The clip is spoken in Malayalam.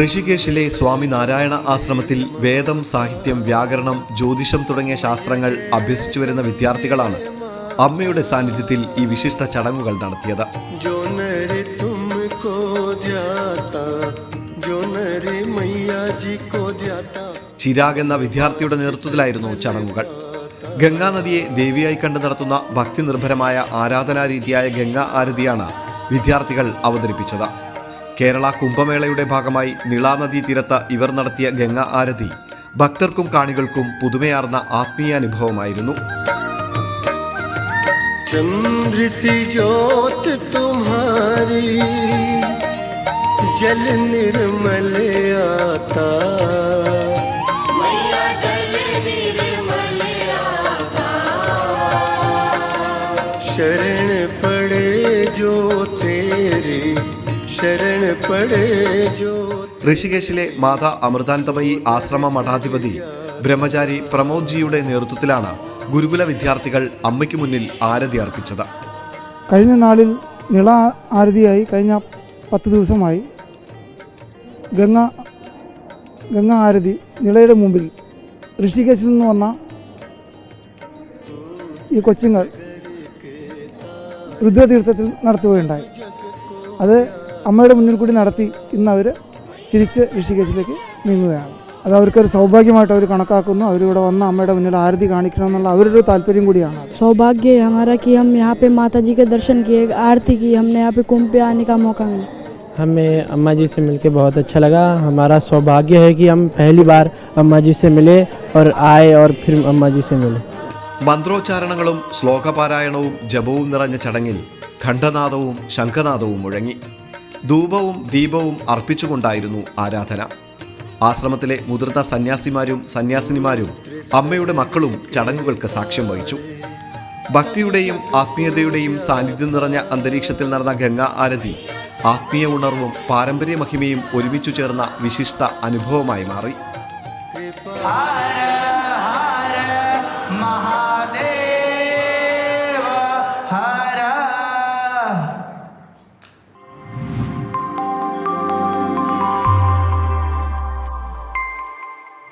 ഋഷികേശിലെ സ്വാമി നാരായണ ആശ്രമത്തിൽ വേദം, സാഹിത്യം, വ്യാകരണം, ജ്യോതിഷം തുടങ്ങിയ ശാസ്ത്രങ്ങൾ അഭ്യസിച്ചു വരുന്ന വിദ്യാർത്ഥികളാണ് അമ്മയുടെ സാന്നിധ്യത്തിൽ ഈ വിശിഷ്ട ചടങ്ങുകൾ നടത്തിയത്. ചിരാഗ് എന്ന വിദ്യാർത്ഥിയുടെ നേതൃത്വത്തിലായിരുന്നു ചടങ്ങുകൾ. ഗംഗാനദിയെ ദേവിയായി കണ്ടു നടത്തുന്ന ഭക്തി നിർഭരമായ ആരാധനാരീതിയായ ഗംഗാ ആരതിയാണ് വിദ്യാർത്ഥികൾ അവതരിപ്പിച്ചത്. കേരള കുംഭമേളയുടെ ഭാഗമായി നിളാനദീ തീരത്ത് ഇവർ നടത്തിയ ഗംഗാ ആരതി ഭക്തർക്കും കാണികൾക്കും പുതുമയാർന്ന ആത്മീയാനുഭവമായിരുന്നു. ചന്ദ്രസി ജ്യോത് തുമ്ഹാരി ജൽ നിർമലയാതാ शरण पड़े जो तेरे शरण पड़े जो. ഋഷികേശിലെ മാതാ അമൃതാനന്ദമയി ആശ്രമ മഠാധിപതി ബ്രഹ്മചാരി പ്രമോദ് ജിയുടെ നേതൃത്വത്തിലാണ് ഗുരുകുല വിദ്യാർത്ഥികൾ അമ്മയ്ക്ക് മുന്നിൽ ആരതി അർപ്പിച്ചത്. കഴിഞ്ഞ നാളിൽ നിള ആരതിയായി കഴിഞ്ഞ 10 ദിവസമായി ഗംഗാ ആരതി നിളയുടെ മുമ്പിൽ ഋഷികേശിൽ നിന്ന് വന്ന ഈ കൊച്ചുങ്ങൾ രുദ്രതീർത്ഥത്തിൽ നടത്തുകയുണ്ടായി. അത് അമ്മയുടെ മുന്നിൽ കൂടി നടത്തി ഇന്ന് അവർ തിരിച്ച് ഋഷികേശിലേക്ക് നീങ്ങുകയാണ്. അത് അവർക്കൊരു സൗഭാഗ്യമായിട്ട് അവർ കണക്കാക്കുന്നു. അവരിവിടെ വന്ന് അമ്മയുടെ മുന്നിൽ ആരതി കാണിക്കണമെന്നുള്ള അവരുടെ താല്പര്യം കൂടിയാണ്. सौभाग्य है हमारा कि हम यहाँ पे माता जी के दर्शन किए, आरती की, हमने यहाँ पे कुंभ पे आने का मौका मिला. हमें अम्मा जी से मिलके बहुत अच्छा लगा. हमारा सौभाग्य है कि हम पहली बार अम्मा जी से मिले और आए और फिर अम्मा जी से मिले. മന്ത്രോച്ചാരണങ്ങളും ശ്ലോകപാരായണവും ജപവും നിറഞ്ഞ ചടങ്ങിൽ ഖണ്ഡനാദവും ശംഖനാദവും മുഴങ്ങി. ധൂപവും ദീപവും അർപ്പിച്ചുകൊണ്ടായിരുന്നു ആരാധന. ആശ്രമത്തിലെ മുതിർന്ന സന്യാസിമാരും സന്യാസിനിമാരും അമ്മയുടെ മക്കളും ചടങ്ങുകൾക്ക് സാക്ഷ്യം വഹിച്ചു. ഭക്തിയുടെയും ആത്മീയതയുടെയും സാന്നിധ്യം നിറഞ്ഞ അന്തരീക്ഷത്തിൽ നടന്ന ഗംഗാ ആരതി ആത്മീയ ഉണർവും പാരമ്പര്യ മഹിമയും ഒരുമിച്ചു ചേർന്ന വിശിഷ്ട അനുഭവമായി മാറി.